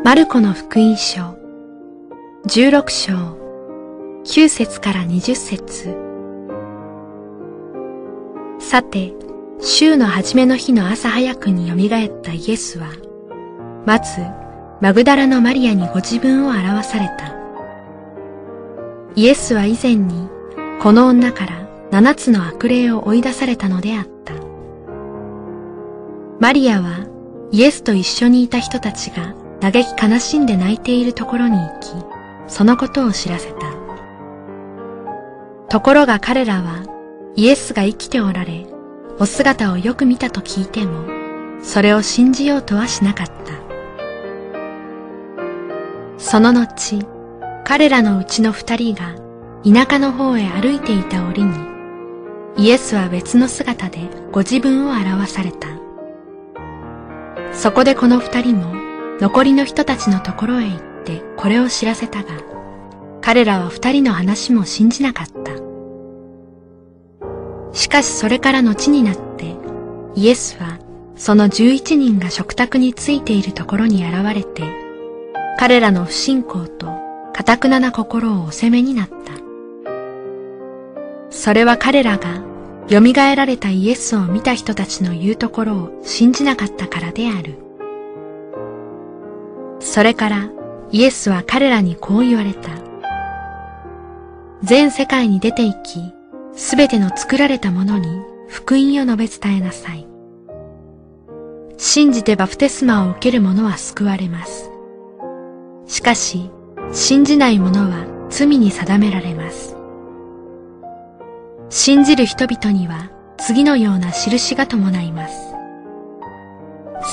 マルコの福音書16章9節から20節。さて、週の初めの日の朝早くによみがえったイエスは、まずマグダラのマリアにご自分を表された。イエスは以前にこの女から7つの悪霊を追い出されたのであった。マリアはイエスと一緒にいた人たちが嘆き悲しんで泣いているところに行き、そのことを知らせた。ところが彼らはイエスが生きておられ、お姿をよく見たと聞いても、それを信じようとはしなかった。その後、彼らのうちの2人が田舎の方へ歩いていた折に、イエスは別の姿でご自分を表された。そこでこの2人も残りの人たちのところへ行ってこれを知らせたが、彼らは2人の話も信じなかった。しかしそれから後になって、イエスはその11人が食卓についているところに現れて、彼らの不信仰と堅なな心をお責めになった。それは彼らが蘇られたイエスを見た人たちの言うところを信じなかったからである。それからイエスは彼らにこう言われた。全世界に出て行き、すべての作られたものに福音を述べ伝えなさい。信じてバプテスマを受ける者は救われます。しかし、信じない者は罪に定められます。信じる人々には次のような印が伴います。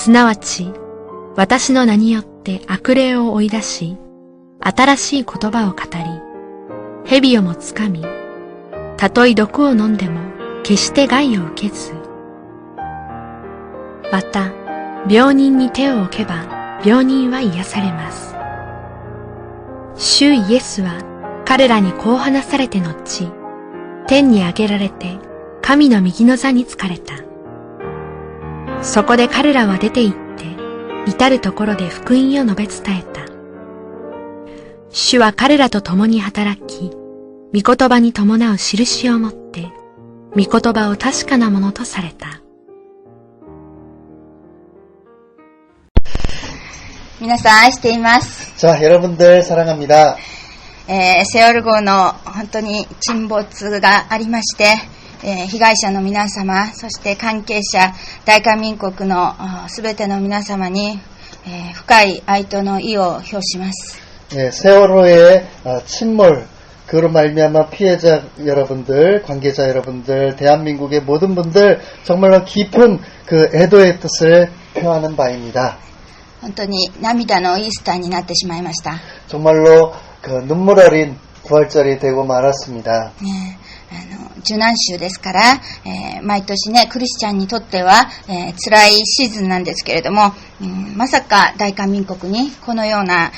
すなわち、私の名によって悪霊を追い出し、新しい言葉を語り、蛇をもつかみ、たとえ毒を飲んでも決して害を受けず、また、病人に手を置けば病人は癒されます。主イエスは彼らにこう話されて後、天に上げられて神の右の座につかれた。そこで彼らは出て行って、至るところで福音を述べ伝えた。主は彼らと共に働き、御言葉に伴う印をもって、御言葉を確かなものとされた。皆さん愛しています。자、 여러분들 사랑합니다. セウォル号の本当に沈没がありまして、被害者の皆様、そして関係者、大韓民国のすべての皆様に、深い哀悼の意を表します。세월호의 침몰, 그로 말미암아 피해자 여러분들, 관계자 여러분들, 대한민국의 모든 분들 정말로 깊은 그 애도의 뜻을 표하는 바입니다. 本当に涙のイースターになってしまいました。 정말로 그 눈물 어린 부활절이 되고 말았습니다. 受難週ですから、毎年ね、クリスチャンにとっては、辛いシーズンなんですけれども、まさか大韓民国にこのような、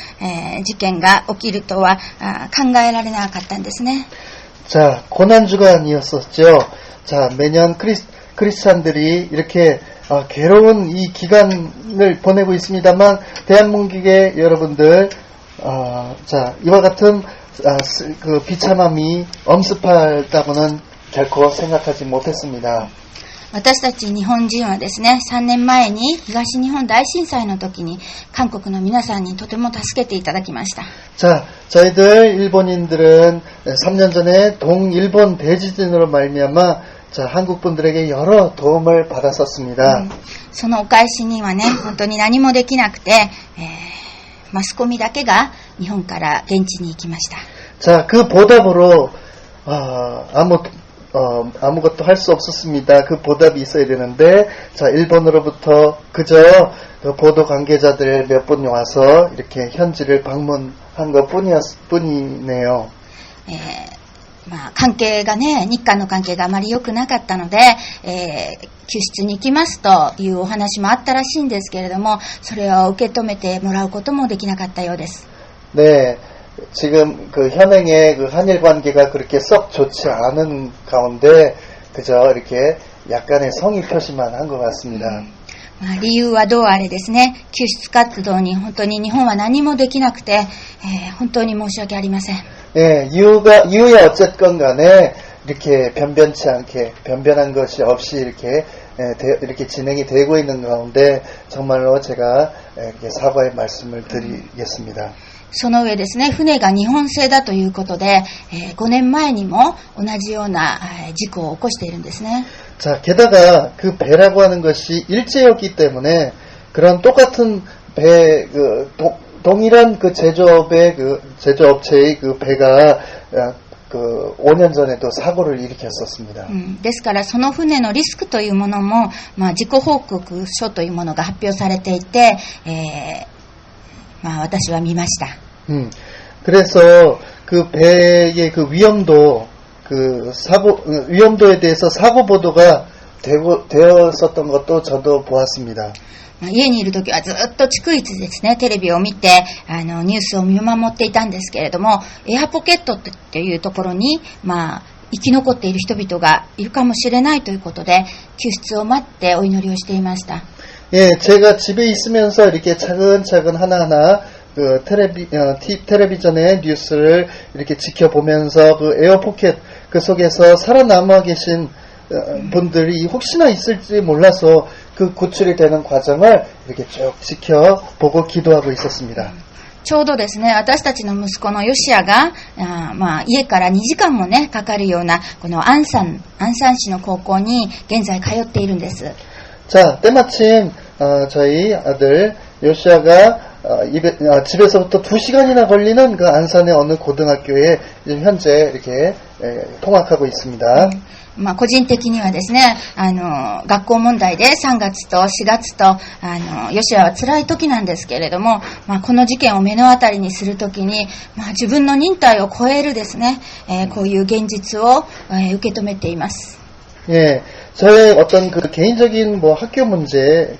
事件が起きるとは考えられなかったんですね。 자, 고난주간이었었죠. 자, 매년 크리스찬들이 이렇게 괴로운 이 기간을 보내고 있습니다만, 대한민국의 여러분들, 자, 이와 같은 그 비참함이 엄습하다고는 결코 생각하지 못했습니다. 私たち日本人はですね、3年前に東日本大震災の時に韓国の皆さんにとても助けていただきました。 자, 저희들 일본인들은 3년 전에 동일본 대지진으로 말미암아 자, 한국 분들에게 여러 도움을 받았었습니다. そのお返しにはね、本当に何もできなくて、マスコミだけが日本から現地に行きました。 자, 그 보답으로 아무것도 할 수 없었습니다. 그 보답이 있어야 되는데, 자, 일본으로부터 그저 그 보도 관계자들 몇 분이 와서 이렇게 현지를 방문한 것 뿐이네요. 関係がね、日韓の関係があまり良くなかったので、救出に行きますというお話もあったらしいんですけれども、それを受け止めてもらうこともできなかったようです。 네, 지금 그 현행의 그 한일 관계가 그렇게 썩 좋지 않은 가운데 그저 이렇게 약간의 성의 표시만 한 것 같습니다. 理由はどうあれですね、救出活動に本当に日本は何もできなくて、本当に申し訳ありません。 예, 이유야 어쨌건 간에 이렇게 변변치 않게, 변변한 것이 없이 이렇게 진행이 되고 있는 가운데 정말로 제가 사과의 말씀을 드리겠습니다. その上ですね、船が日本製だということで、5年前にも同じような事故を起こしているんですね。 자, 게다가 그 배라고 하는 것이 일제였기 때문에 그런 똑같은 배, 동일한 그 제조업체의 그 배가 5년 전에도 사고를 일으켰었습니다. ですからその船のリスクというものも、事故報告書というものが発表されていて、私は見ました。 그래서 그 배의 그 위험도에 대해서 사고 보도가 되었었던 것도 저도 보았습니다. 家にいるときはずっと逐一ですね、テレビを見て、ニュースを見守っていたんですけれども、エアポケットっていうところに、生き残っている人々がいるかもしれないということで、救出を待ってお祈りをしていました。 예, 제가 집에 있으면서 이렇게 차근차근 하나하나 그 텔레비전의 뉴스를 이렇게 지켜보면서 그 에어포켓 그 속에서 살아남아 계신 분들이 혹시나 있을지 몰라서 그 구출이 되는 과정을 이렇게 쭉 지켜보고 기도하고 있었습니다. ちょうどですね、私たちの息子のヨシアが、家から2時間もね、かかるような、このアンサン市の高校に現在通っているんです。 자, 때마침 저희 아들 요시아가 집에서부터 2시간이나 걸리는 그 안산의 어느 고등학교에 지금 현재 이렇게 통학하고 있습니다. 個人的にはですね、学校問題で3月と4月と、ヨシアは辛い時なんですけれども、この事件を目の当たりにするときに、自分の忍耐を超えるですね、こういう現実を、受け止めています。 예, 저의 어떤 그 개인적인 뭐 학교 문제,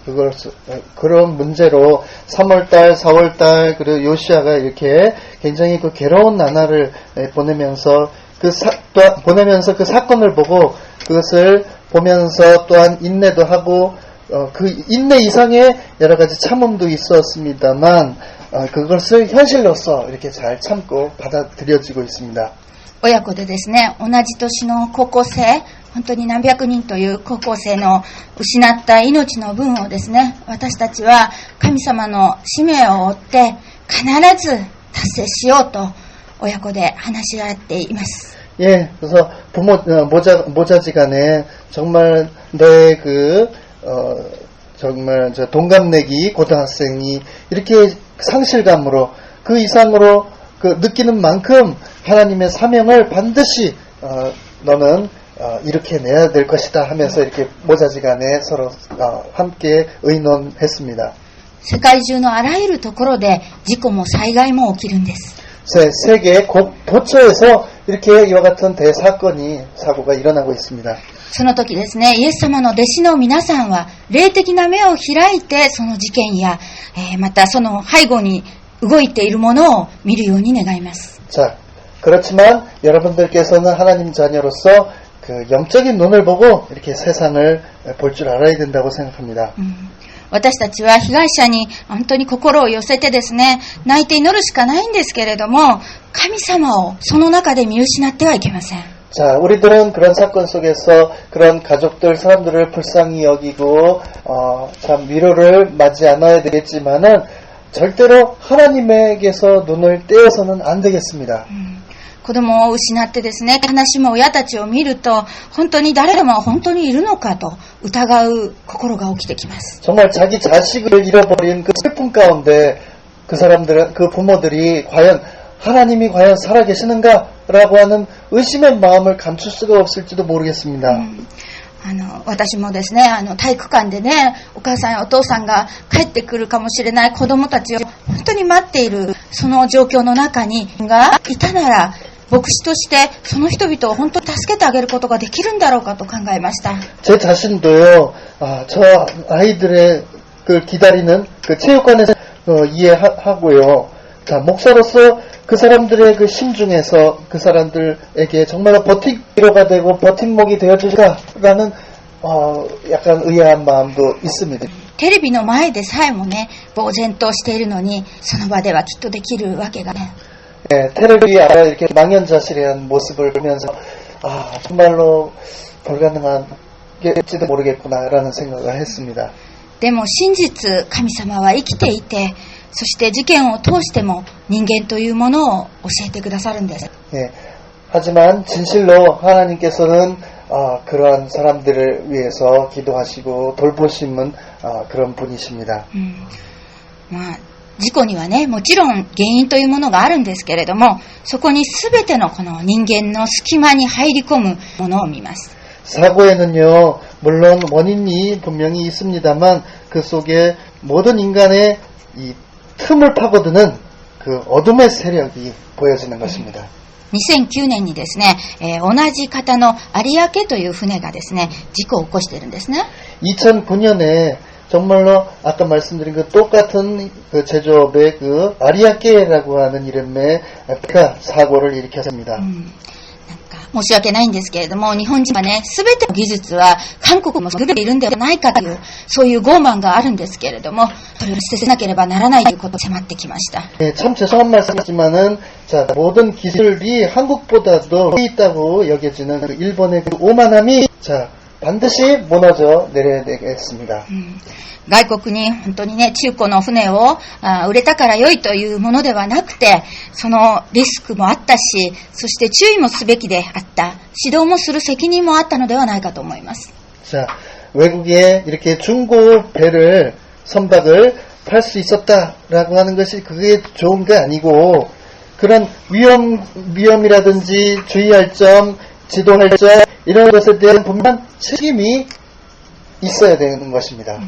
그런 문제로 3월달, 4월달, 그리고 요시아가 이렇게 굉장히 그 괴로운 나날을 보내면서 그 사건을 보고 그것을 보면서 또한 인내도 하고, 그 인내 이상의 여러 가지 참음도 있었습니다만, 그것을 현실로서 이렇게 잘 참고 받아들여지고 있습니다. 親子でですね、同じ年の高校生、本当に何百人という高校生の失った命の分をですね、私たちは神様の使命を追って必ず達成しようと親子で話し合っています。 예, 그래서 모자지간에 정말 정말 저 동갑내기 고등학생이 이렇게 상실감으로 그 이상으로 그 느끼는 만큼 하나님의 사명을 반드시 너는 이렇게 내야 될 것이다 하면서 이렇게 모자지간에 서로 함께 의논했습니다. 世界中のあらゆるところで事故も災害も起きるんです。 세계 곳곳에서 이렇게 이와 같은 사고가 일어나고 있습니다. その時ですね、イエス様の弟子の皆さんは霊的な目を開いてその事件や、またその背後に動いているものを見るように願います。 자, 그렇지만 여러분들께서는 하나님 자녀로서 그 영적인 눈을 보고 이렇게 세상을 볼 줄 알아야 된다고 생각합니다. 私たちは被害者に本当に心を寄せてですね、泣いて祈るしかないんですけれども、神様をその中で見失ってはいけません。 자, 우리들은 그런 사건 속에서 그런 가족들, 사람들을 불쌍히 여기고 참 위로를 맞이 않아야 되겠지만은 절대로 하나님에게서 눈을 떼어서는 안 되겠습니다. 子供を失ってですね、悲しむ親たちを見ると、本当に誰でも本当にいるのかと疑う心が起きてきます。 정말 자기 자식을 잃어버린 그 슬픔 가운데 그 부모들이 하나님이 과연 살아계시는가라고 하는 의심의 마음을 감출 수가 없을지도 모르겠습니다. 私もですね、体育館でね、お母さんやお父さんが帰ってくるかもしれない子供たちを本当に待っている、その状況の中にがいたなら、牧師としてその人々を本当に助けてあげることができるんだろうかと考えました。 제 자신도요, 저 아이들의 그 기다리는 그 체육관에서 이해하고요. 자, 목사로서 그 사람들의 그 심중에서 그 사람들에게 정말 버팀목이 되고 버팀목이 되어줄까라는 약간 의아한 마음도 있습니다. テレビの前でさえもね、呆然としているのに、その場ではきっとできるわけがね。 테레비 아래 이렇게 망연자실한 모습을 보면서 정말로 불가능한지도 모르겠구나라는 생각을 했습니다. でも真実、神様は生きていて、そして事件を通しても人間というものを教えてくださるんです。 하지만 진실로 하나님께서는 그러한 사람들을 위해서 기도하시고 돌보시는 그런 분이십니다. まあ事故にはね、もちろん原因というものがあるんですけれども、そこに全てのこの人間の隙間に入り込むものを見ます。 사고에는요, 물론 원인이 분명히 있습니다만 그 속에 모든 인간의 이 틈을 파고드는 그 어둠의 세력이 보여지는 것입니다. 2009年にですね、同じ型の有明という船がですね、事故を起こしているんですね。 2009년에 정말로 아까 말씀드린 그 똑같은 그 제조업의 그 아리아케라고 하는 이름의 배가 사고를 일으켰습니다. 申し訳ないんですけれども、日本人はね、すべての技術は韓国も優れているんではないかという、そういう傲慢があるんですけれども、それを捨てなければならないということを迫ってきました。 참 죄송한 말씀이지만은, 자, 모든 기술이 한국보다도 있다고 여겨지는 그 일본의 그 오만함이, 자, 반드시 무너져 내려야 되겠습니다. 外国に本当にね、中古の船を売れたから良いというものではなくて、そのリスクもあったし、そして注意もすべきであった、指導もする責任もあったのではないかと思います。 자, 외국에 이렇게 중고 배를, 선박을 팔 수 있었다라고 하는 것이 그게 좋은 게 아니고, 그런 위험이라든지 주의할 점, 지도할 점, 이런 것에 대한 분명한 책임이 있어야 되는 것입니다.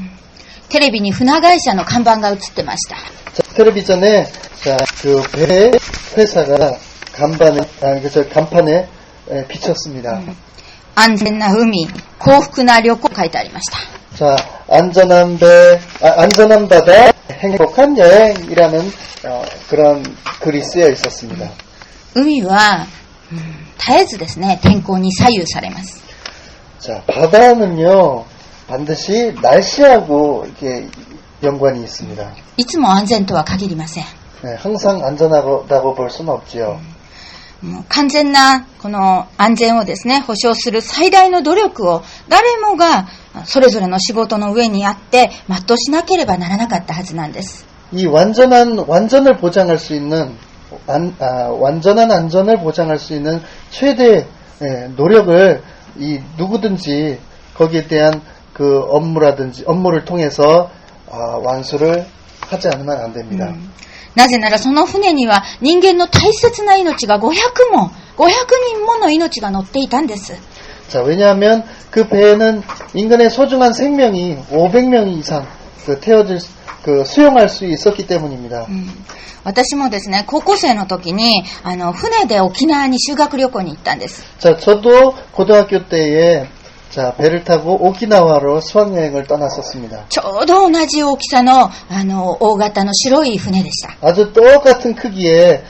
テレビに船会社の看板が映ってました。 자, 텔레비전에 자, 그 배 회사가 간판에 비쳤습니다. 安全な海、幸福な旅行書いてありました。 자, 안전한 바다, 행복한 여행이라는 그런 글이 쓰여 있었습니다. 海は、絶えずですね、天候に左右されます。 자, 바다는요, 반드시 날씨하고 이렇게 연관이 있습니다. いつも安全とは限りません。 네, 항상 안전하다고 볼 수는 없지요. 完全なこの安全をですね、保障する最大の努力を誰もがそれぞれの仕事の上にあって全うしなければならなかったはずなんです。 이 완전을 보장할 수 있는 완전한 안전을 보장할 수 있는 최대 노력을 이 누구든지 거기에 대한 그 업무를 통해서 완수를 하지 않으면 안 됩니다. なぜならその船には人間の大切な命が500人もの命が乗っていたんです。 자, 왜냐하면 그 배에는 인간의 소중한 생명이 500명 이상 수용할 수 있었기 때문입니다. 私もですね、高校生の時に船で沖縄に修学旅行に行ったんです。 자, 저도 고등학교 때에 자, 배를 타고 오키나와로 수학여행을 떠났었습니다. ちょうど同じ大きさの大型の白い船でした。 아주 똑같은 크기의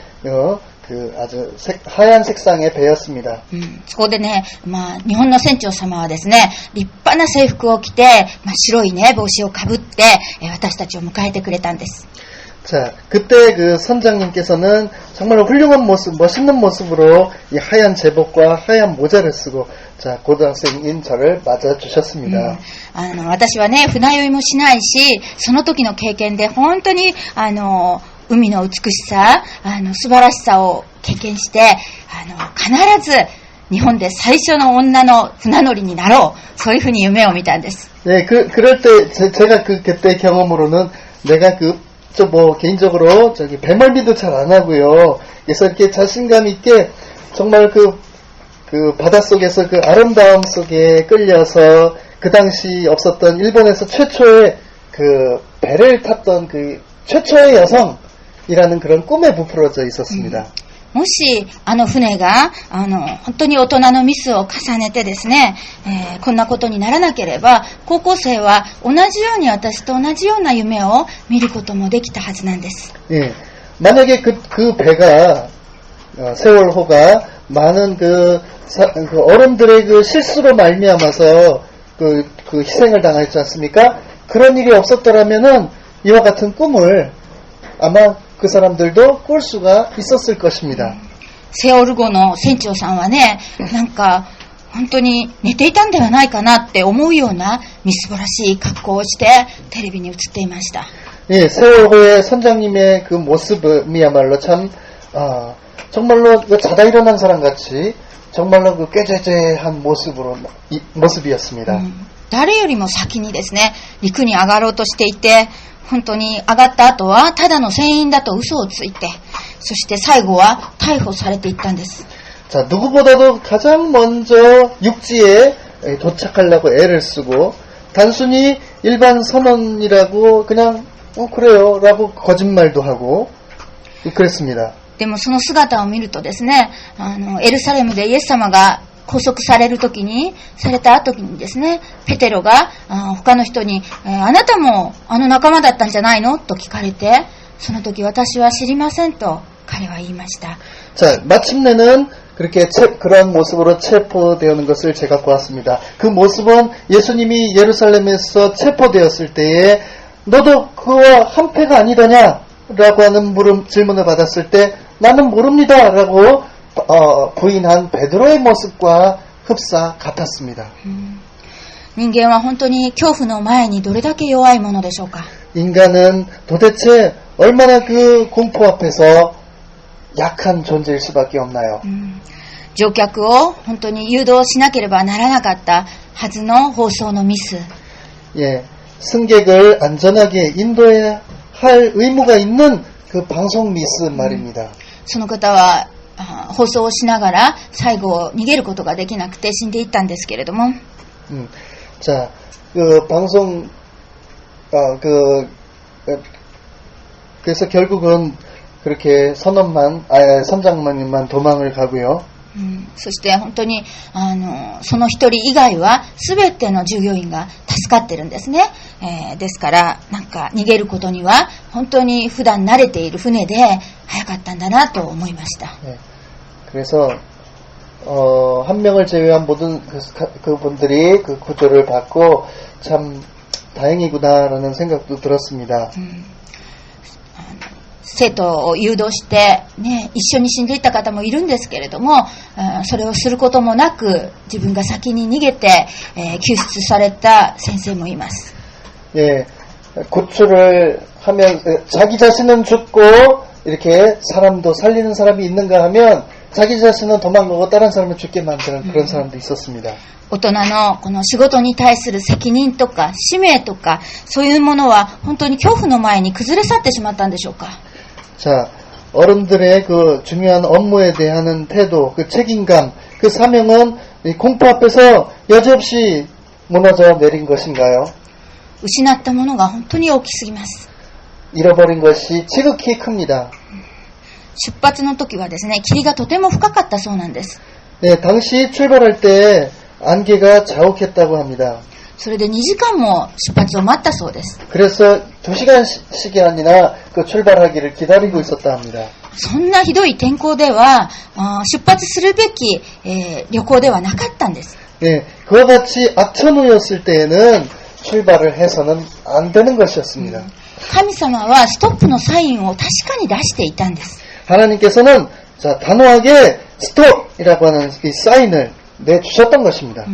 아주 하얀 색상의 배였습니다. そこでね、日本の船長様はですね、立派な制服を着て、白いね、帽子をかぶって、私たちを迎えてくれたんです。 자, 그때 그 선장님께서는 정말 훌륭한 모습, 멋있는 모습으로 이 하얀 제복과 하얀 모자를 쓰고, 자, 고등학생인 저를 맞아주셨습니다. 私はね、船酔いもしないし、その時の経験で本当に、海の美しさ、素晴らしさを経験して、必ず日本で最初の女の船乗りになろう。そういうふうに夢を見たんです。 네, 그럴 때, 제가 그때 경험으로는 내가 개인적으로 배멀미도 잘 안 하고요. 그래서 이렇게 자신감 있게 정말 그 바닷속에서 그 아름다움 속에 끌려서 그 당시 없었던 일본에서 최초의 그 배를 탔던 그 최초의 여성이라는 그런 꿈에 부풀어져 있었습니다. もし船が本当に大人のミスを重ねてですね、こんなことにならなければ高校生は同じように私と同じような夢を見ることもできたはずなんです。 예, 만약에 그 배가 세월호가 많은 그 어른들의 그 실수로 말미암아서 그 희생을 당했지 않습니까? 그런 일이 없었더라면은 이와 같은 꿈을 아마 그 사람들도 꿀 수가 있었을 것입니다. セオル号の船長さんはね、なんか本当に寝ていたんではないかなって思うようなみすぼらしい格好をしてテレビに映っていました。 예, 세월호의 선장님의 그 모습이야말로 참 정말로 그 자다 일어난 사람 같이 정말로 그 꾀죄죄한 모습이었습니다. 誰よりも先にですね、陸に上がろうとしていて、本当に上がった後はただの船員だと嘘をついて、そして最後は逮捕されていったんです。 자, 누구보다도 가장 먼저 육지에 도착하려고 애를 쓰고 단순히 일반 선원이라고 그냥 그래요 라고 거짓말도 하고 그랬습니다. でもその姿を見るとですね、エルサレムでイエス様が拘束された後にですね、ペテロが他の人に、あなたもあの仲間だったんじゃないのと聞かれて、その時私は知りませんと彼は言いました。 자, 마침내는 그렇게 그러한 모습으로 체포되는 것을 제가 보았습니다. 그 모습은 예수님이 예루살렘에서 체포되었을 때에 너도 그와 한패가 아니더냐? 라고 하는 질문을 받았을 때 나는 모릅니다. 라고 부인한 베드로의 모습과 흡사 같았습니다. 人間は本当に恐怖の前にどれだけ弱いものでしょうか。 인간은 도대체 얼마나 그 공포 앞에서 약한 존재일 수밖에 없나요? 乗客を本当に誘導しなければならなかったはずの放送のミス。 예, 승객을 안전하게 인도해야 할 의무가 있는 그 방송 미스 말입니다. その方は放送をしながら最後逃げることができなくて死んでいったんですけれども。 자, 그 방송 그래서 결국은 그렇게 선장만만 도망을 가고요. そして本当にその一人以外は全ての従業員が助かってるんですね。ですからなんか逃げることには本当に普段慣れている船で早かったんだなと思いました。 그래서 한 명을 제외한 모든 그분들이 그 구조를 받고 참 다행이구나라는 생각도 들었습니다. 生徒を誘導して、ね、一緒に死んでいった方もいるんですけれども、それをすることもなく自分が先に逃げて、救出された先生もいます。 예, 구출을 하면 자기 자신은 죽고 이렇게 사람도 살리는 사람이 있는가 하면 자기 자신은 도망가고 다른 사람을 죽게 만드는 그런 사람도 있었습니다. 大人のこの仕事に対する責任とか使命とかそういうものは本当に恐怖の前に崩れ去ってしまったんでしょうか。 자, 어른들의 그 중요한 업무에 대한 태도, 그 책임감, 그 사명은 이 공포 앞에서 여지없이 무너져 내린 것인가요? 失ったものが本当に大きすぎます。 잃어버린 것이 지극히 큽니다. 出発の時はですね、霧がとても深かったそうなんです。 네, 당시 출발할 때 안개가 자욱했다고 합니다. それで2時間も出発を待ったそうです。 그래서 2시간씩이 아니라 그 출발하기를 기다리고 있었다 합니다. そんなひどい天候では出発するべき、旅行ではなかったんです。 네, 그와 같이 악천후였을 때에는 출발을 해서는 안 되는 것이었습니다. 神様はストップのサインを確かに出していたんです。 하나님께서는 자, 단호하게 스톱이라고 하는 이 사인을 내주셨던 것입니다.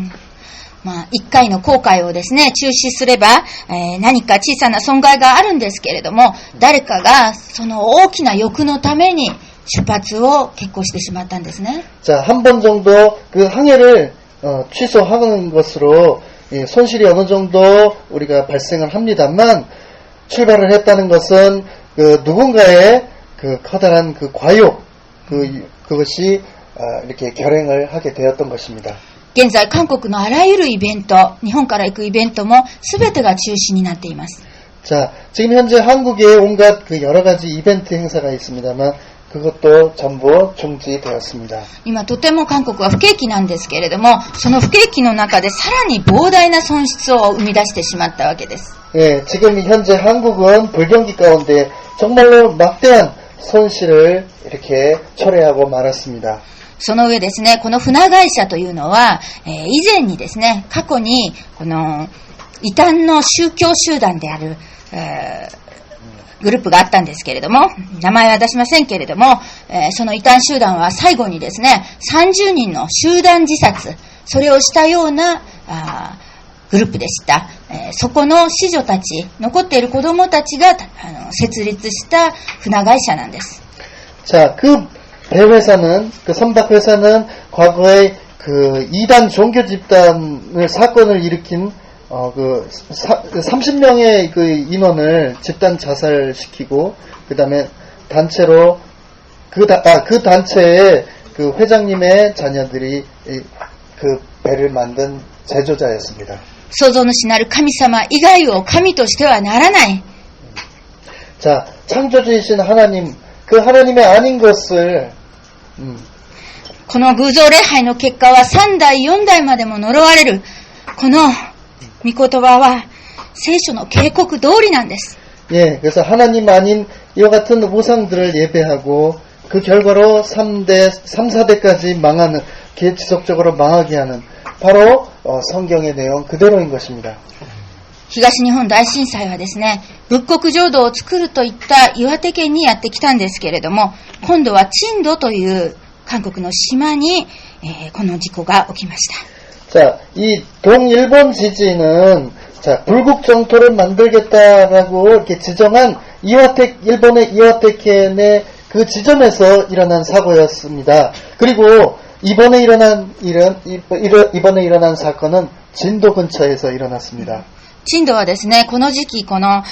1回の航海をですね、中止すれば、何か小さな損害があるんですけれども、誰かがその大きな欲のために出発を決行してしまったんですね。 자, 한 번 정도 그 항해를 취소하는 것으로 손실이 어느 정도 우리가 발생을 합니다만 출발을 했다는 것은 그 누군가의 그 커다란 그 과욕 그것이 이렇게 결행을 하게 되었던 것입니다. 現在韓国のあらゆるイベント、日本から行くイベントも全てが中止になっています。 자, 지금 현재 한국에 온갖 그 여러 가지 이벤트 행사가 있습니다만 그것도 전부 중지되었습니다. 今とても韓国は不景気なんですけれども、その不景気の中でさらに膨大な損失を生み出してしまったわけです。 예, 지금 현재 한국은 불경기 가운데 정말로 막대한 손실을 이렇게 초래하고 말았습니다. その上ですね、この船会社というのは、以前にですね、過去にこの異端の宗教集団である、グループがあったんですけれども、名前は出しませんけれども、その異端集団は最後にですね、30人の集団自殺、それをしたようなグループでした。そこの子女たち、残っている子供たちが設立した船会社なんです。자, 그 배회사는, 그 선박회사는 과거에 그 이단 종교 집단을 사건을 일으킨 30명의 그 인원을 집단 자살시키고, 그 다음에 단체로, 그 단체의 그 회장님의 자녀들이 그 배를 만든 제조자였습니다. 創造主なる神様以外を神としてはならない。 자, 창조주이신 하나님, 그 하나님의 아닌 것을, この偶像礼拝の結果は3代4代までも呪われる。この御言葉は聖書の警告通りなんです。 예, 그래서 하나님 아닌 이와 같은 우상들을 예배하고 그 결과로 4대까지 망하는, 지속적으로 망하게 하는 바로 성경의 내용 그대로인 것입니다. 東日本大震災はですね、仏国浄土を作るといった岩手県にやってきたんですけれども、今度は珍島という韓国の島に、この事故が起きました。 자, 이 동일본 지진은 자, 불국 정토를 만들겠다라고 이렇게 지정한 일본의 이와테켄의 그 지점에서 일어난 사고였습니다. 그리고 이번에 일어난 사건은 진도 근처에서 일어났습니다. 珍島はですね、この時期、海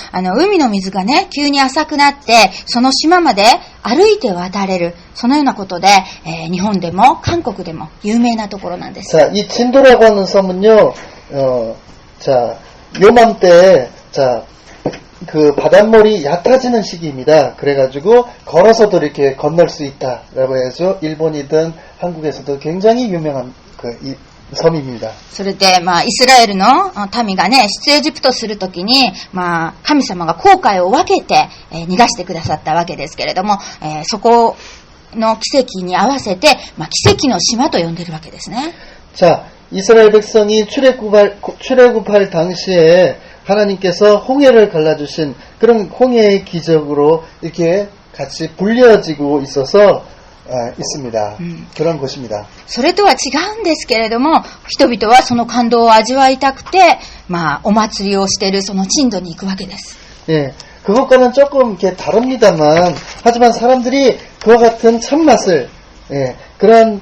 の水がね、急に浅くなって、その島まで歩いて渡れる、そのようなことで、日本でも韓国でも有名なところなんです。 자, 이 진도라고 하는 섬은요, 자, 요맘때, 자, 그 바닷물이 얕아지는 시기입니다. 그래가지고 걸어서도 이렇게 건널 수 있다라고 해서 일본이든 한국에서도 굉장히 유명한 이 섬입니다. それで、イスラエルの民がね、出エジプトするときに、神様が航海を分けて、逃がしてくださったわけですけれども、そこの奇跡に合わせて、奇跡の島と呼んでるわけですね。 자, 이스라엘 백성이 출애굽할 당시에 하나님께서 홍해를 갈라주신 그런 홍해의 기적으로 이렇게 같이 불려지고 있어서 있습니다. 그런 곳입니다. それとは違うんですけれども、人々はその感動を味わいたくて、お祭りをしているその珍島に行くわけです。 예, 그것과는 조금 이렇게 다릅니다만, 하지만 사람들이 그와 같은 참맛을, 그런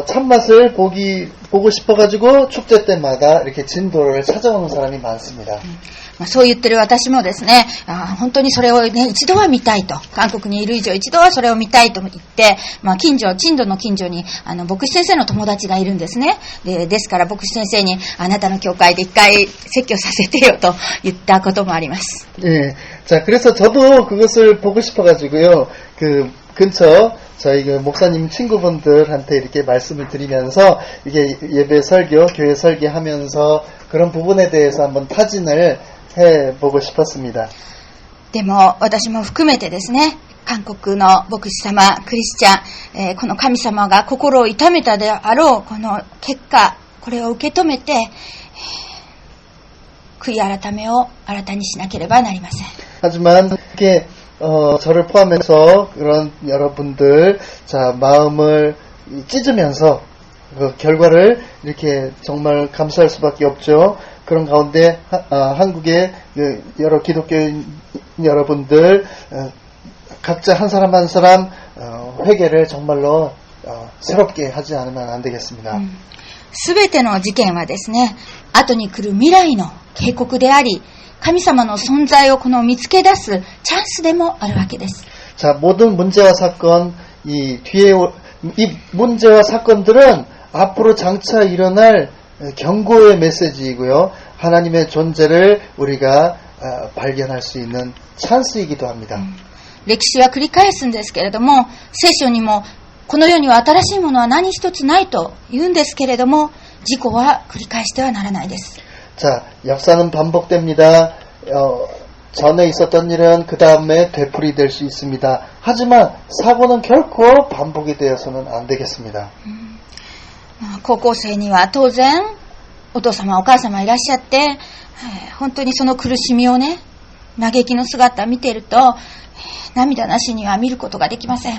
참맛을 보고 싶어가지고 축제 때마다 이렇게 진도를 찾아오는 사람이 많습니다. そう言ってる私もですね、本当にそれをね、一度は見たいと。韓国にいる以上一度はそれを見たいと言って、珍島の近所に、牧師先生の友達がいるんですね。ですから牧師先生に、あなたの教会で一回説教させてよと言ったこともあります。 예. 자, 그래서 저도 그것을 보고 싶어가지고요, 그 근처, 저희 그 목사님 친구분들한테 이렇게 말씀을 드리면서 이게 예배 설교, 교회 설교하면서 그런 부분에 대해서 한번 타진을 해보고 싶었습니다. でも私も含めてですね、韓国の牧師様、クリスチャン、この神様が心を痛めたであろうこの結果、これを受け止めて、悔い改めを新たにしなければなりません。 하지만 이렇게 저를 포함해서 그런 여러분들, 자, 마음을 찢으면서 그 결과를 이렇게 정말 감수할 수밖에 없죠. 그런 가운데 한국의 여러 기독교인 여러분들 각자 한 사람 한 사람 회개를 정말로 새롭게 하지 않으면 안 되겠습니다. すべての事件はですね、後に来る未来の警告であり、神様の存在を見つけ出すチャンスでもあるわけです。 자, 모든 문제와 사건, 이 문제와 사건들은 앞으로 장차 일어날 경고의 메시지이고요. 하나님의 존재를 우리가 발견할 수 있는 찬스이기도 합니다. 歴史は繰り返すんですけれども、聖書にもこの世には新しいものは何一つないと言うんですけれども、事故は繰り返してはならないです。 자, 역사는 반복됩니다. 전에 있었던 일은 그 다음에 되풀이될 수 있습니다. 하지만 사고는 결코 반복이 되어서는 안 되겠습니다. 高校生には当然お父様お母様いらっしゃって、本当にその苦しみをね、嘆きの姿を見ていると、涙なしには見ることができません。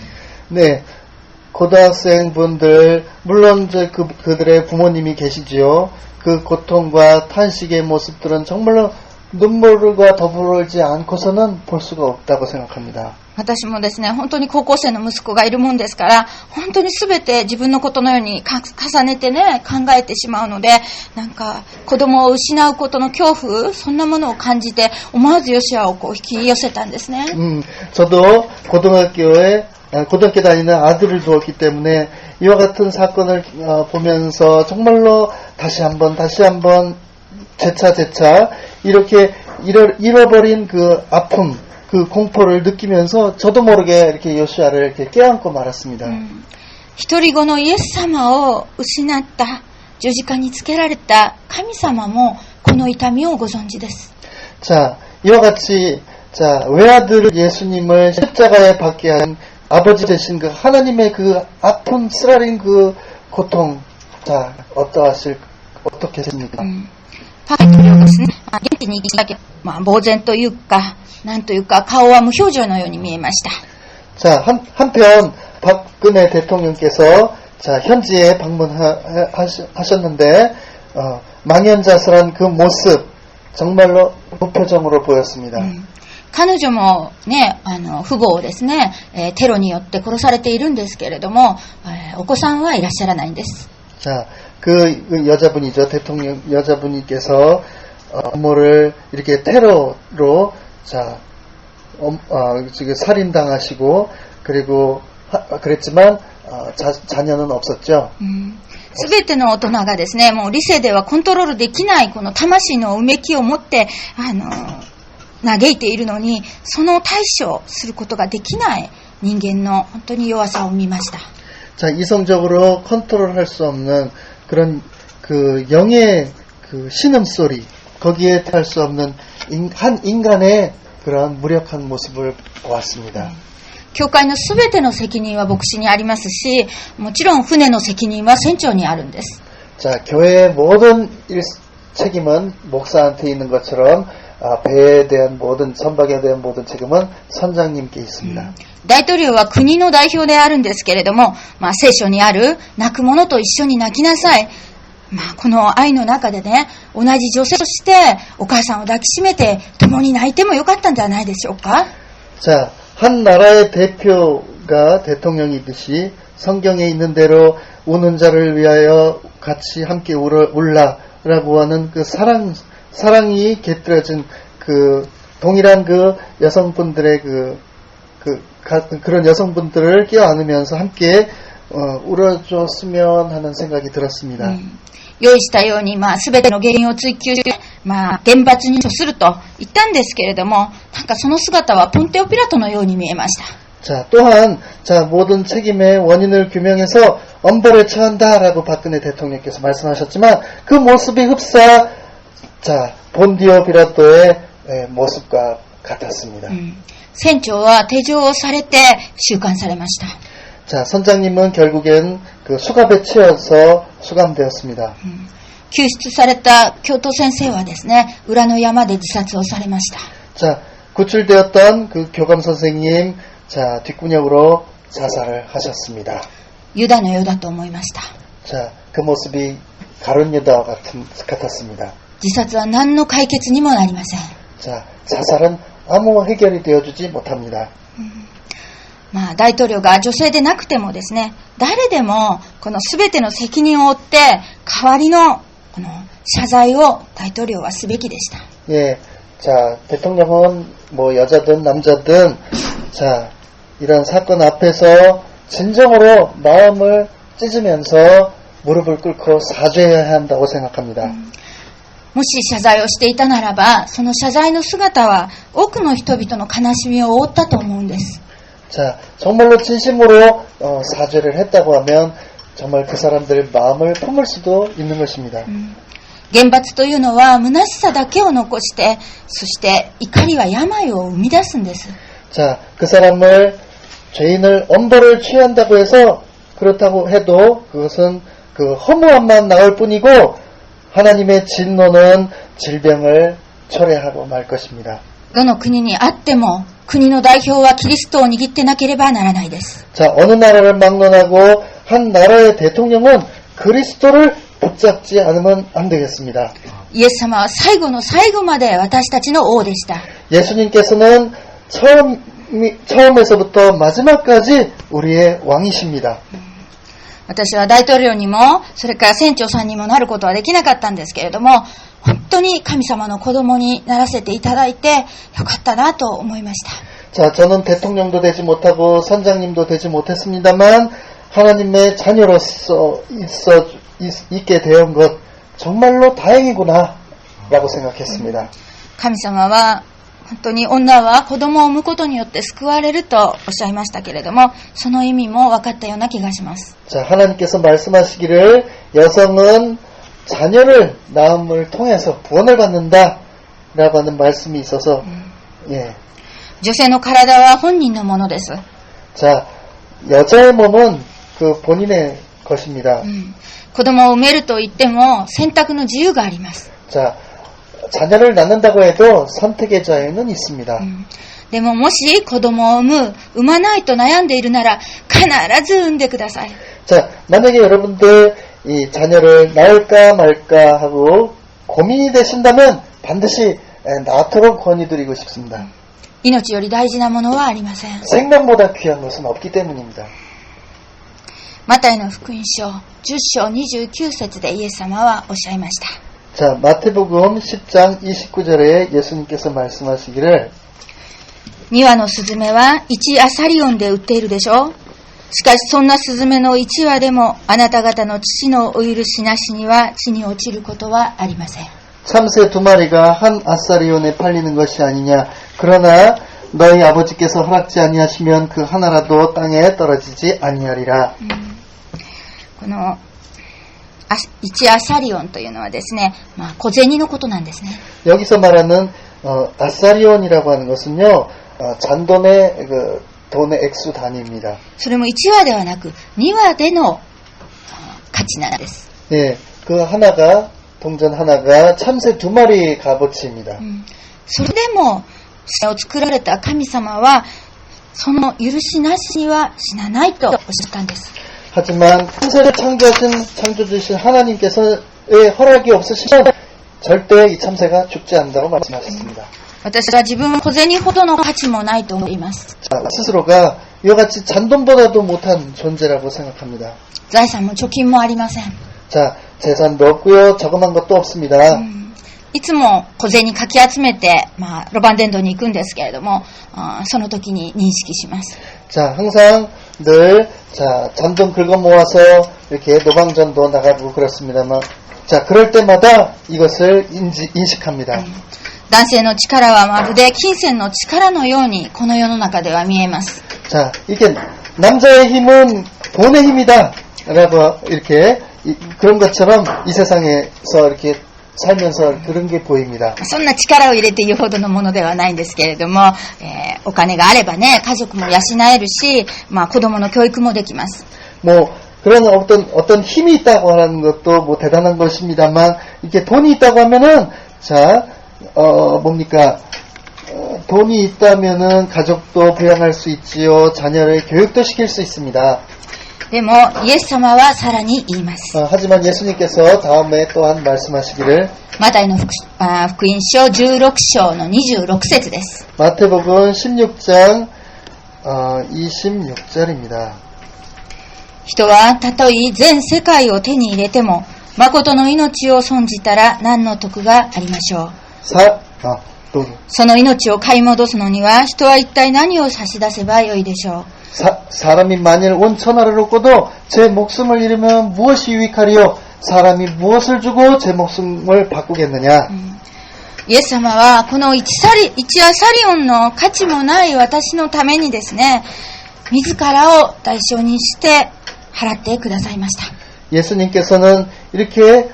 네, 고등학생분들 물론 이제 그들의 부모님이 계시지요. 그 고통과 탄식의 모습들은 정말로 눈물과 더불지 않고서는 볼 수가 없다고 생각합니다. 私もですね、本当に高校生の息子がいるもんですから、本当に全て自分のことのように重ねてね、考えてしまうので、なんか子供を失うことの恐怖、そんなものを感じて、思わずヨシュアをこう引き寄せたんですね。 저도 고등학교 다니는 아들을 두었기 때문에 이와 같은 사건을 보면서 정말로 다시 한번 재차 이렇게 잃어버린 그 아픔, 그 공포를 느끼면서 저도 모르게 이렇게 요시아를 이렇게 껴안고 말았습니다. 一人子のイエス様を失った十字架につけられた神様もこの痛みをご存知です。 자, 이와 같이 외아들 예수님을 십자가에 박게 한 아버지 되신 그 하나님의 그 아픈 쓰라린 그 고통, 자, 어떻게 했습니까? パパ大統領ですね、現地に行きだけ、呆然というか、なんというか、顔は無表情のように見えました。 자, 한편 박근혜 대통령께서 자, 현지에 방문하셨는데 망연자실한 그 모습 정말로 무표정으로 보였습니다. 彼女もね、父母をですね、テロによって殺されているんですけれども、お子さんはいらっしゃらないんです。 자, 그 여자분이죠. 대통령 여자분께서 부모를 이렇게 테러로 지금 살인당하시고 그리고 그랬지만 자녀는 없었죠. すべての大人がですね、もう理性ではコントロールできないこの魂のうめきを持って嘆いているのに、その対処することができない人間の本当に弱さを見ました。 자, 이성적으로 컨트롤할 수 없는 그런 그 영의 그 신음소리, 거기에 탈 수 없는 한 인간의 그런 무력한 모습을 보았습니다. 教会のすべての責任は牧師にありますし、もちろん船の責任は船長にあるんです。 자, 교회의 모든 책임은 목사한테 있는 것처럼 배에 대한 선박에 대한 모든 책임은 선장님께 있습니다. 大統領は国の代表であるんですけれども、聖書にある泣く者と一緒に泣きなさい。この愛の中でね、同じ女性としてお母さんを抱きしめて共に泣いてもよかったんじゃないでしょうか。 자, 한 나라의 대표가 대통령이듯이 성경에 있는 대로 우는 자를 위하여 같이 함께 울라라고 하는 그 사랑이 깃들어진 그 동일한 그 여성분들의 그런 여성분들을 껴안으면서 함께 울어줬으면 하는 생각이 들었습니다. 用意したように、すべての原因を追求して、厳罰に処すると言ったんですけれども、なんかその姿はポンテオピラトのように見えました。 자, 또한, 모든 책임의 원인을 규명해서 엄벌에 처한다라고 박근혜 대통령께서 말씀하셨지만, 그 모습이 흡사, 본디오 비라토의 모습과 같았습니다. 船長は手錠をされて収監されました。 자, 선장님은 결국엔 그 수갑에 채워서 수감되었습니다. 救出された教頭先生はですね、裏の山で自殺をされました。 자, 구출되었던 그 교감 선생님, 뒷구녕으로 자살을 하셨습니다. ユダのようだと思いました。 자, 그 모습이 가룟 유다와 같았습니다. 自殺は何の解決にもなりません。 자, 자살은 아무 해결이 되어주지 못합니다. 大統領が女性でなくてもですね、誰でもこの全ての責任を負って代わりのこの謝罪を大統領はすべきでした。 예, 자, 대통령은 뭐 여자든 남자든 이런 사건 앞에서 진정으로 마음을 찢으면서 무릎을 꿇고 사죄해야 한다고 생각합니다. もし謝罪をしていたならば、その謝罪の姿は多くの人々の悲しみを負ったと思うんです。 자, 정말로 진심으로 사죄를 했다고 하면 정말 그 사람들의 마음을 품을 수도 있는 것입니다. 厳罰というのは虚しさだけを残して、そして怒りは病を生み出すんです。 자, 그 사람을 죄인을 엄벌을 취한다고 해서 그렇다고 해도 그것은 그 허무함만 나올 뿐이고 하나님의 진노는 질병을 초래하고 말 것입니다. どの国にあっても、国の代表はキリストを握ってなければならないです。 자, 어느 나라를 막론하고 한 나라의 대통령은 그리스도를 붙잡지 않으면 안 되겠습니다. イエス様は最後の最後まで私たちの王でした。 예수님께서는 처음에서부터 마지막까지 우리의 왕이십니다. 私は大統領にも、それから船長さんにもなることはできなかったんですけれども、本当に神様の子供にならせていただいてよかったなと思いました。 자, 저는 대통령도 되지 못하고 선장님도 되지 못했습니다만 하나님의 자녀로서 있게 되온 것 정말로 다행이구나 라고 생각했습니다. 神様は本当に女は子供を産むことによって救われるとおっしゃいましたけれども、その意味も分かったような気がします。 자, 하나님께서 말씀하시기를 여성은 자녀를 낳음을 통해서 구원을 받는다 라고 하는 말씀이 있어서 예. 女性の体は本人のものです。 자, 여자의 몸은 그 본인의 것입니다. 子供を産めると言っても選択の自由があります。 자, 자녀를 낳는다고 해도 선택의 자유는 있습니다. でももし子供を産まないと悩んでいるなら必ず産んでください。 자, 만약에 여러분들 이 자녀를 낳을까 말까 하고 고민이 되신다면 반드시 낳도록 권유드리고 싶습니다. 命より大事なものはありません。 생명보다 귀한 것은 없기 때문입니다. マタイの福音書10章29節でイエス様はおっしゃいました。 자, 마태복음 10장 29절에 예수님께서 말씀하시기를 2羽のスズメは1アサリオンで売っているでしょう。しかしそんなスズメの1羽でもあなた方の父のお許しなしには地に落ちることはありません。 참새 2마리가 한 아사리온에 팔리는 것이 아니냐. 그러나 너희 아버지께서 허락지 아니하시면 그 하나라도 땅에 떨어지지 아니하리라. この1アサリオンというのはですね、小銭のことなんですね。 여기서 말하는 아사리온이라고 하는 것은요, 잔돈의 그 돈의 액수 단위입니다. それも1羽ではなく2羽での価値なんです。 예, 그 하나가 동전 하나가 참새 2마리 값어치입니다. それでも世を作られた神様はその許しなしには死なないとおっしゃったんです。 하지만 참새를 창조하신 창조주신 하나님께서의 허락이 없으시면 절대 이 참새가 죽지 않는다고 말씀하셨습니다. 私は自分は小銭ほどの価値もないと思います。 자, 스스로가 이와 같이 잔돈보다도 못한 존재라고 생각합니다. 財産も貯金もありません。 자, 재산도 없고요, 저금한 것도 없습니다. いつも小銭かき集めて、ロバンデンドに行くんですけれども、その時に認識します。 자, 항상 늘 자, 잔돈 긁어 모아서 이렇게 노방전도 나가고 그렇습니다만, 자, 그럴 때마다 이것을 인식합니다. 男性の力はまるで金銭の力のようにこの世の中では見えます。 자, 이게 남자의 힘은 돈의 힘이다 라고 이렇게 그런 것처럼 이 세상에서 이렇게 살면서 그런 게 보입니다. そんな力を入れて言うほどのものではないんですけれども、お金があればね、家族も養えるし、子供の教育もできます。 뭐 그런 어떤 힘이 있다고 하는 것도 뭐 대단한 것입니다만, 이게 돈이 있다고 하면은 자, 뭡니까? 돈이 있다면은 가족도 부양할 수 있지요, 자녀를 교육도 시킬 수 있습니다. でもイエス様はさらに言います。 하지만 예수님께서 다음에 또한 말씀하시기를 マタイの福音書16章の26節です。 마태복음 16장 26절입니다. 人はたとえ全世界を手に入れても誠の命を損じたら何の得がありましょう。その命を買い戻すのには人は一体何を差し出せばよいでしょう。 사람이 만일 온 천하를 얻고도 제 목숨을 잃으면 무엇이 유익하리요? 사람이 무엇을 주고 제 목숨을 바꾸겠느냐? イエス様はこの1アサリオンの価値もない私のためにですね、自らを代償にして払ってくださいました。 예수님께서는 이렇게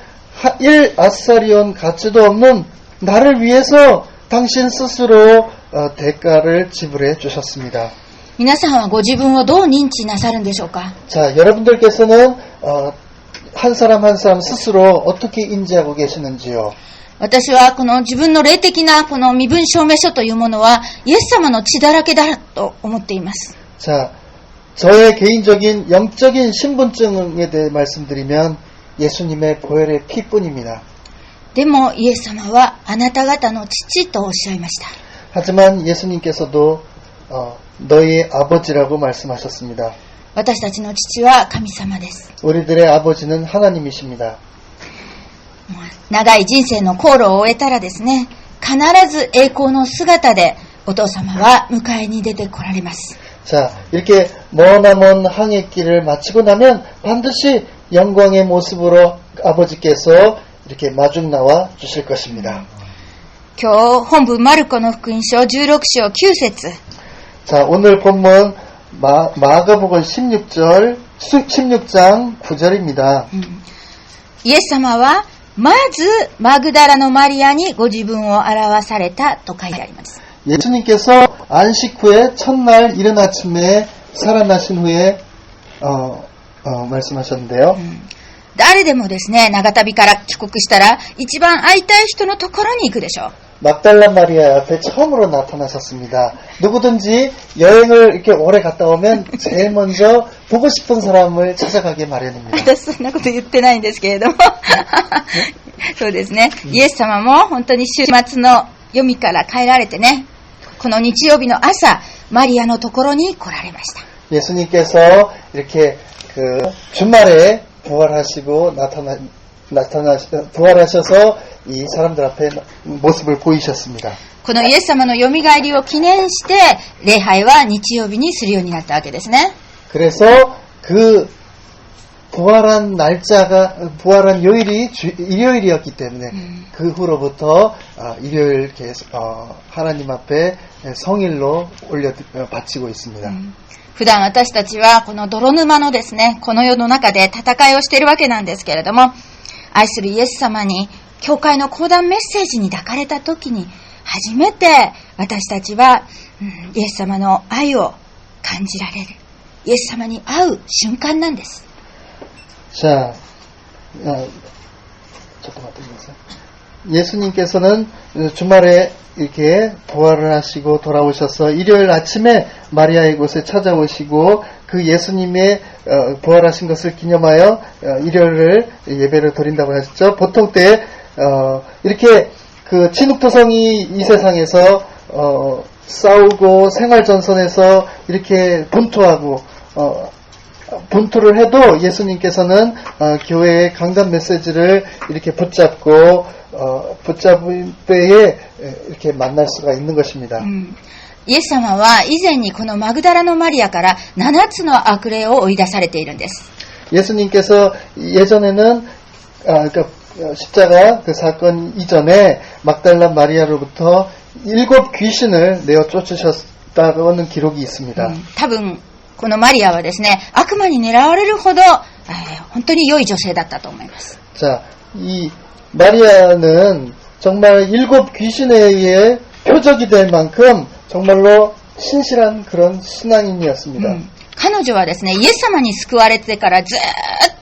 1 아사리온 가치도 없는 나를 위해서 당신 스스로 대가를 지불해 주셨습니다. 皆さんはご自分をどう認知なさるんでしょうか。 자, 여러분들께서는 한 사람 한 사람 스스로 어떻게 인지하고 계시는지요? 私はこの自分の霊的なこの身分証明書というものはイエス様の血だらけだと思っています。 자, 저의 개인적인 영적인 신분증에 대해 말씀드리면 예수님의 보혈의 피뿐입니다. でもイエス様はあなた方の父とおっしゃいました。 하지만 예수님께서도 너희의 아버지라고 말씀하셨습니다. 私たちの父は神様です。 우리들의 아버지는 하나님이십니다. 長い人生の航路を終えたらですね、必ず栄光の姿でお父様は迎えに出てこられます。 자, 이렇게 머나먼 항해길을 마치고 나면 반드시 영광의 모습으로 아버지께서 이렇게 마중 나와 주실 것입니다. 今日本文マルコの福音書16章9節 자, 오늘 본문 마가복음 16장 9절입니다. イエス様はまずマグダラのマリアにご自分を表されたと書いてあります。 예수님께서 안식 후에 첫날 이른 아침에 살아나신 후에 말씀하셨는데요. 誰でもですね、長旅から帰国したら一番会いたい人のところに行くでしょう。 막달라 마리아 앞에 처음으로 나타나셨습니다. 누구든지 여행을 이렇게 오래 갔다 오면 제일 먼저 보고 싶은 사람을 찾아가게 마련입니다. 私そんなこと言ってないんですけれどもそうですね、イエス様も本当に週末の読みから帰られてね、この日曜日の朝マリアのところに来られました。 예수님께서 이렇게 주말에 부활하시고 부활하셔서 이 사람들 앞에 모습을 보이셨습니다. このイエス様のよみがえりを記念して礼拝は日曜日にするようになったわけですね。 그래서 그 부활한 날짜가 부활한 요일이 일요일이었기 때문에 그 후로부터 일요일 하나님 앞에 성일로 바치고 있습니다. 普段私たちはこの泥沼のですね、この世の中で戦いをしているわけなんですけれども、愛するイエス様に教会の講談メッセージに抱かれた時に初めて私たちは、イエス様の愛を感じられる、イエス様に会う瞬間なんです。 자, 잠깐만 보세요. 예수님께서는 주말에 이렇게 부활을 하시고 돌아오셔서 일요일 아침에 마리아의 곳에 찾아오시고 그 예수님의 부활하신 것을 기념하여 일요일을 예배를 드린다고 하셨죠. 보통 때 이렇게 그 진흙토성이 이 세상에서 싸우고 생활전선에서 이렇게 분투하고 분투를 해도 예수님께서는 교회의 강단 메시지를 이렇게 붙잡고 붙잡을 때에 이렇게 만날 수가 있는 것입니다. イエス様は以前にこのマグダラのマリアから7つの悪霊を追い出されているんです。 예수님께서 예전에는 그러니까 십자가 그 사건 이전에 막달라 마리아로부터 7 귀신을 내어 쫓으셨다는 기록이 있습니다. 多分このマリアはですね、悪魔に狙われるほど、本当に良い女性だったと思います。 자, 이 마리아는 정말 7 귀신에 의해 표적이 될 만큼 정말로 신실한 그런 신앙인이었습니다. 彼女はですね、イエス様に救われてからずっ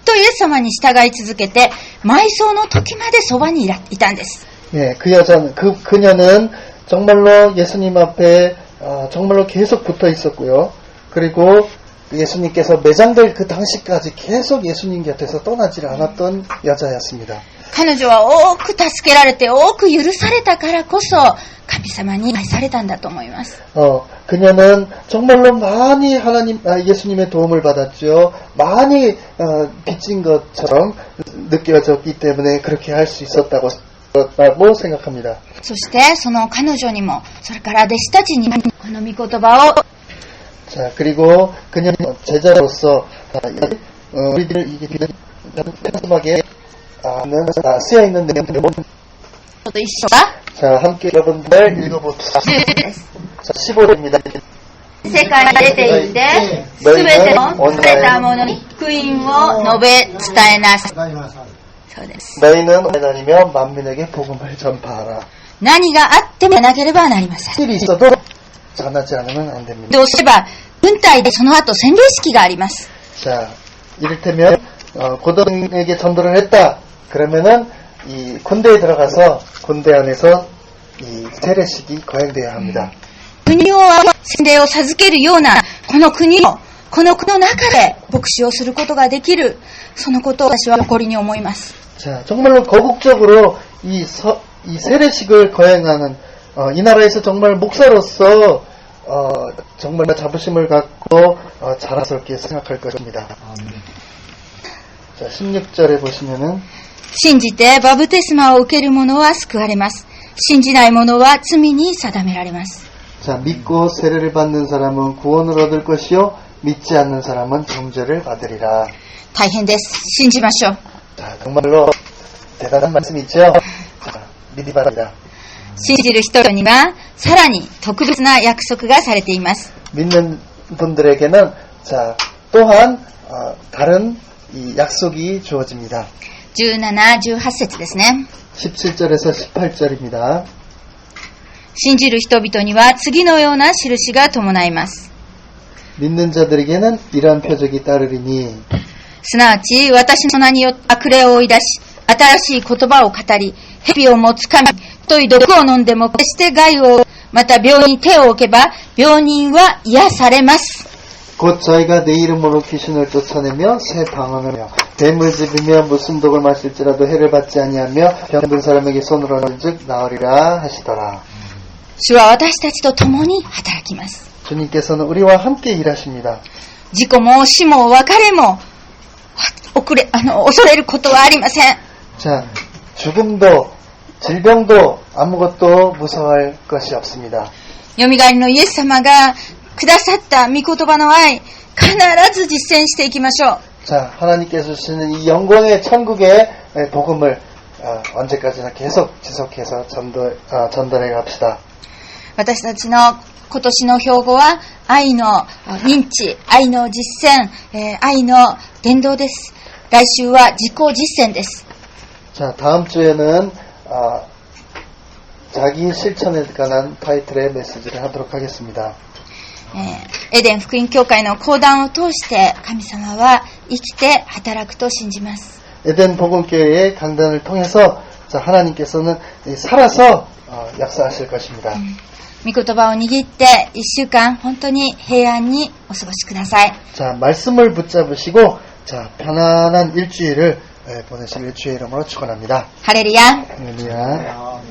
とイエス様に従い続けて、埋葬の時までそばにいたんです。 예, 그녀는 정말로 예수님 앞에 정말로 계속 붙어 있었고요. 그리고 예수님께서 매장될 그 당시까지 계속 예수님 곁에서 떠나지를 않았던 여자였습니다. 彼女は多く助けられて多く許されたからこそ神様に愛されたんだと思います。 그녀는 정말로 많이 예수님의 도움을 받았죠. 많이 빚진 것처럼 느껴졌기 때문에 그렇게 할 수 있었다고 생각합니다. そしてその彼女にもそれから弟子たちにこの御言葉を 자, 그리고 그녀는 제자로서 우리들 이게 편하게 쓰여 있는 내용들을 자, 함께 여러분들 읽어봅시다. 자, 15절입니다. 世界に出て行ってすべてのされたものに福音を述べ伝えなさい。そうです。 너희는 다니며 만민에게 복음을 전파하라. 何があってもなければなりません。 일이 있어도 전하지 않으면 안 됩니다. どうすれば軍隊でその後洗礼式があります。 자, 이를테면 고등에게 전도를 했다. 그러면은 이 군대에 들어가서 군대 안에서 이 세례식이 거행되어야 합니다. 国を洗礼を授けるような、この国の中で牧師をすることができる、そのことを私は誇りに思います。 자, 정말로 거국적으로 이 세례식을 거행하는, 이 나라에서 정말 목사로서, 정말 자부심을 갖고, 자랑스럽게 생각할 것입니다. 자, 16절에 보시면은, 信じてバプテスマを受ける者は救われます。信じない者は罪に定められます。 자, 믿고 세례를 받는 사람은 구원을 얻을 것이요, 믿지 않는 사람은 정죄를 받으리라. 大変です。信じましょう。 자, 정말로 대단한 말씀이죠. 자, 믿기 바랍니다. 信じる人にはさらに特別な約束がされています。 믿는 분들에게는 자, 또한 다른 이 약속이 주어집니다. 17、18節ですね。 17절에서 18절입니다. 信じる人々には次のような印が伴います。 믿는 자들에게는 이러한 표적이 따르리니 すなわち私の名によって悪霊を追い出し、新しい言葉を語り、蛇をもつかみ、太い毒を飲んでも決して害を、また病に手を置けば病人は癒されます。 곧 저희가 내 이름으로 귀신을 쫓아내며 새 방언을 하며 뱀을 집으며 무슨 독을 마실지라도 해를 받지 아니하며 병든 사람에게 손을 얹은즉 나으리라 하시더라. 主は私たちと共に働きます。 주님께서는 우리와 함께 일하십니다. 事故も死も別れも恐れることはありません。 자, 죽음도 질병도 아무것도 무서워할 것이 없습니다. よみがえりのイエス様がくださった御言葉の愛、必ず実践していきましょう。 자, 하나님께서 주시는 이 영광의 천국의 복음을 언제까지나 계속 지속해서 전달해 갑시다. 私たちの今年の標語は愛の認知、愛の実践、愛の伝道です。来週は自己実践です。 자, 다음 주에는 자기 실천에 관한 타이틀의 메시지를 하도록 하겠습니다. エデン福音教会の講談を通して神様は生きて働くと信じます。 에덴 복음교회의 강단을 통해서 자, 하나님께서는 살아서 역사하실 것입니다. 御言葉を握って1週間本当に平安にお過ごしください。 자, 말씀을 붙잡으시고 자, 편안한 일주일을 보내실 주의 이름으로 축원합니다. 할렐루야. 할렐루야.